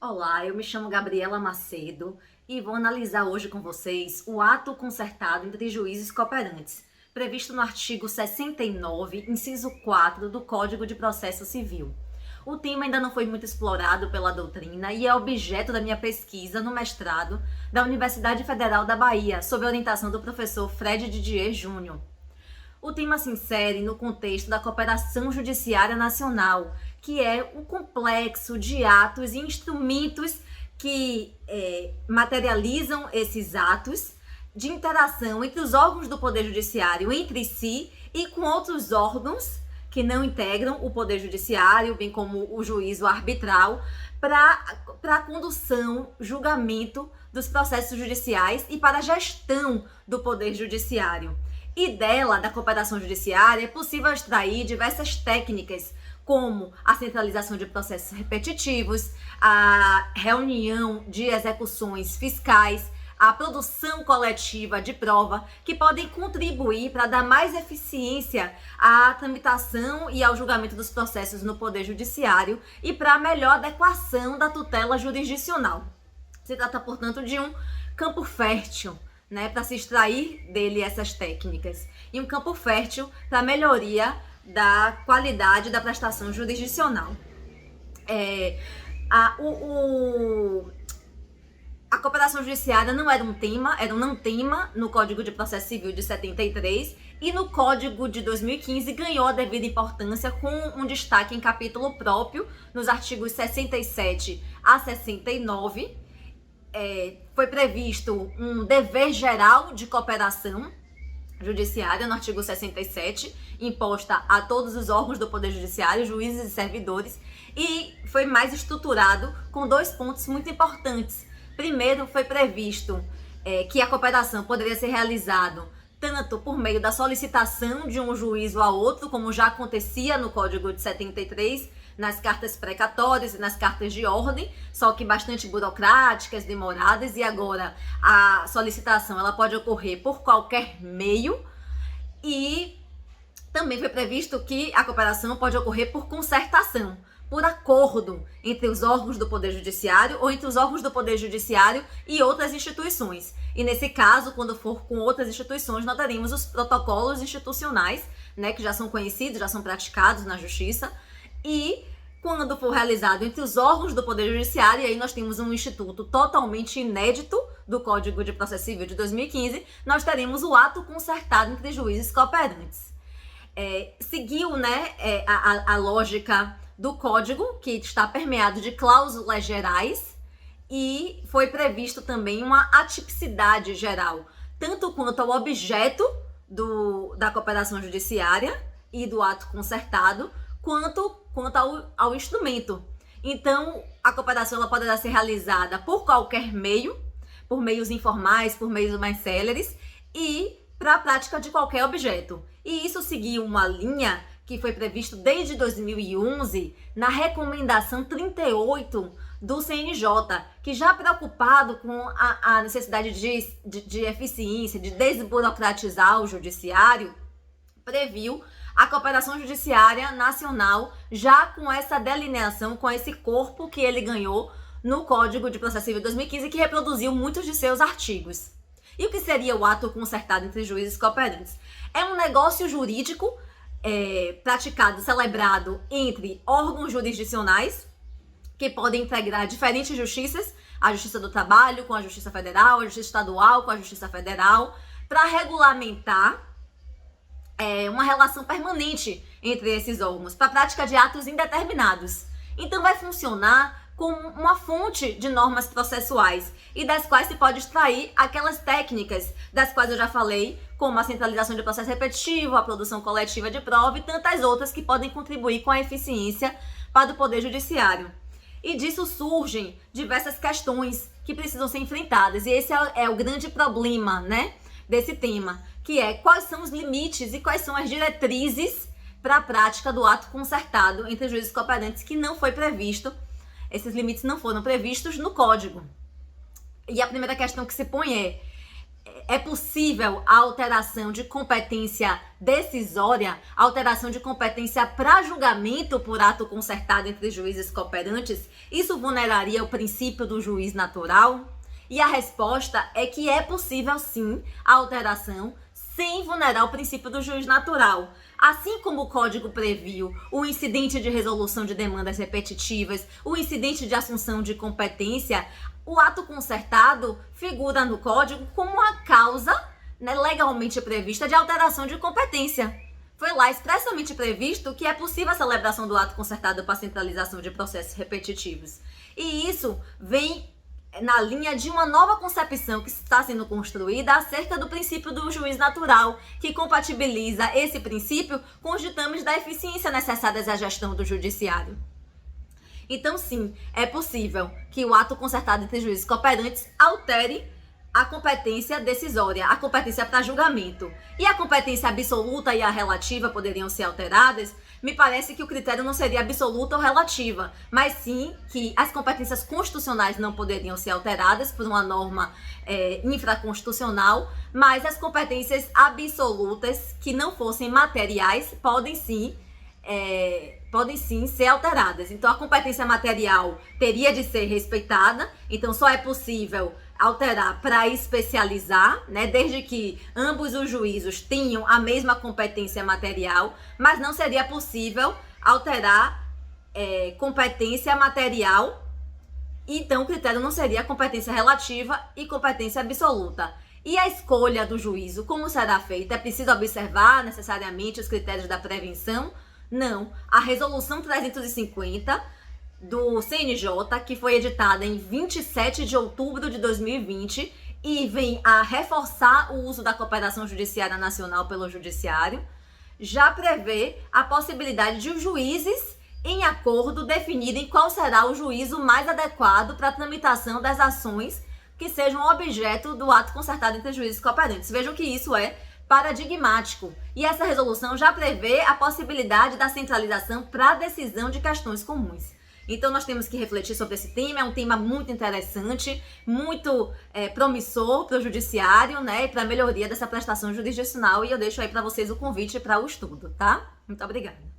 Olá, eu me chamo Gabriela Macedo e vou analisar hoje com vocês o ato concertado entre juízes cooperantes, previsto no artigo 69, inciso 4 do Código de Processo Civil. O tema ainda não foi muito explorado pela doutrina e é objeto da minha pesquisa no mestrado da Universidade Federal da Bahia, sob a orientação do professor Fred Didier Júnior. O tema se insere no contexto da cooperação judiciária nacional, que é um complexo de atos e instrumentos que materializam esses atos de interação entre os órgãos do Poder Judiciário entre si e com outros órgãos que não integram o Poder Judiciário, bem como o juízo arbitral, para a condução, julgamento dos processos judiciais e para a gestão do Poder Judiciário. E dela, da cooperação judiciária, é possível extrair diversas técnicas, como a centralização de processos repetitivos, a reunião de execuções fiscais, a produção coletiva de prova, que podem contribuir para dar mais eficiência à tramitação e ao julgamento dos processos no Poder Judiciário e para a melhor adequação da tutela jurisdicional. Se trata, portanto, de um campo fértil, para se extrair dele essas técnicas, e um campo fértil para a melhoria da qualidade da prestação jurisdicional. A cooperação judiciária não era um tema, era um não tema no Código de Processo Civil de 73 e no Código de 2015 ganhou a devida importância com um destaque em capítulo próprio nos artigos 67 a 69. Foi previsto um dever geral de cooperação judiciária no artigo 67, imposta a todos os órgãos do Poder Judiciário, juízes e servidores, e foi mais estruturado com dois pontos muito importantes. Primeiro, foi previsto que a cooperação poderia ser realizada tanto por meio da solicitação de um juízo a outro, como já acontecia no Código de 73, nas cartas precatórias e nas cartas de ordem, só que bastante burocráticas, demoradas, e agora a solicitação ela pode ocorrer por qualquer meio. E também foi previsto que a cooperação pode ocorrer por concertação, por acordo entre os órgãos do Poder Judiciário ou entre os órgãos do Poder Judiciário e outras instituições. E nesse caso, quando for com outras instituições, nós teremos os protocolos institucionais, que já são conhecidos, já são praticados na Justiça. E quando for realizado entre os órgãos do Poder Judiciário, aí nós temos um instituto totalmente inédito do Código de Processo Civil de 2015, nós teremos o ato concertado entre juízes cooperantes. Seguiu a lógica do Código, que está permeado de cláusulas gerais, e foi previsto também uma atipicidade geral, tanto quanto ao objeto da cooperação judiciária e do ato concertado, quanto ao instrumento. Então, a cooperação ela poderá ser realizada por qualquer meio, por meios informais, por meios mais céleres, e para a prática de qualquer objeto. E isso seguiu uma linha que foi previsto desde 2011 na recomendação 38 do CNJ, que já preocupado com a necessidade de eficiência, de desburocratizar o judiciário, previu a cooperação judiciária nacional já com essa delineação, com esse corpo que ele ganhou no Código de Processo Civil de 2015, que reproduziu muitos de seus artigos. E o que seria o ato concertado entre juízes cooperantes? É um negócio jurídico praticado, celebrado entre órgãos jurisdicionais, que podem integrar diferentes justiças, a Justiça do Trabalho com a Justiça Federal, a Justiça Estadual com a Justiça Federal, para regulamentar uma relação permanente entre esses órgãos, para a prática de atos indeterminados. Então vai funcionar como uma fonte de normas processuais e das quais se pode extrair aquelas técnicas das quais eu já falei, como a centralização de processo repetitivo, a produção coletiva de prova e tantas outras que podem contribuir com a eficiência para o Poder Judiciário. E disso surgem diversas questões que precisam ser enfrentadas, e esse é o grande problema, desse tema, que é quais são os limites e quais são as diretrizes para a prática do ato concertado entre juízes cooperantes, que não foi previsto. Esses limites não foram previstos no Código. E a primeira questão que se põe é possível a alteração de competência decisória, alteração de competência para julgamento por ato concertado entre juízes cooperantes? Isso vulneraria o princípio do juiz natural? E a resposta é que é possível sim a alteração sem vulnerar o princípio do juiz natural. Assim como o Código previu o incidente de resolução de demandas repetitivas, o incidente de assunção de competência, o ato concertado figura no Código como uma causa, né, legalmente prevista de alteração de competência. Foi lá expressamente previsto que é possível a celebração do ato concertado para centralização de processos repetitivos. E isso vem na linha de uma nova concepção que está sendo construída acerca do princípio do juiz natural, que compatibiliza esse princípio com os ditames da eficiência necessárias à gestão do judiciário. Então, sim, é possível que o ato concertado entre juízes cooperantes altere a competência decisória, a competência para julgamento. E a competência absoluta e a relativa poderiam ser alteradas. Me parece que o critério não seria absoluta ou relativa, mas sim que as competências constitucionais não poderiam ser alteradas por uma norma infraconstitucional, mas as competências absolutas que não fossem materiais podem sim ser alteradas. Então, a competência material teria de ser respeitada, então só é possível alterar para especializar, né, desde que ambos os juízos tenham a mesma competência material, mas não seria possível alterar competência material, então o critério não seria competência relativa e competência absoluta. E a escolha do juízo, como será feita? É preciso observar necessariamente os critérios da prevenção? Não. A Resolução 350 do CNJ, que foi editada em 27 de outubro de 2020 e vem a reforçar o uso da cooperação judiciária nacional pelo judiciário, já prevê a possibilidade de os juízes, em acordo, definirem qual será o juízo mais adequado para a tramitação das ações que sejam objeto do ato concertado entre juízes cooperantes. Vejam que isso é paradigmático. E essa resolução já prevê a possibilidade da centralização para a decisão de questões comuns. Então, nós temos que refletir sobre esse tema. É um tema muito interessante, muito promissor para o judiciário, né, e para a melhoria dessa prestação jurisdicional. E eu deixo aí para vocês o convite para o estudo, tá? Muito obrigada.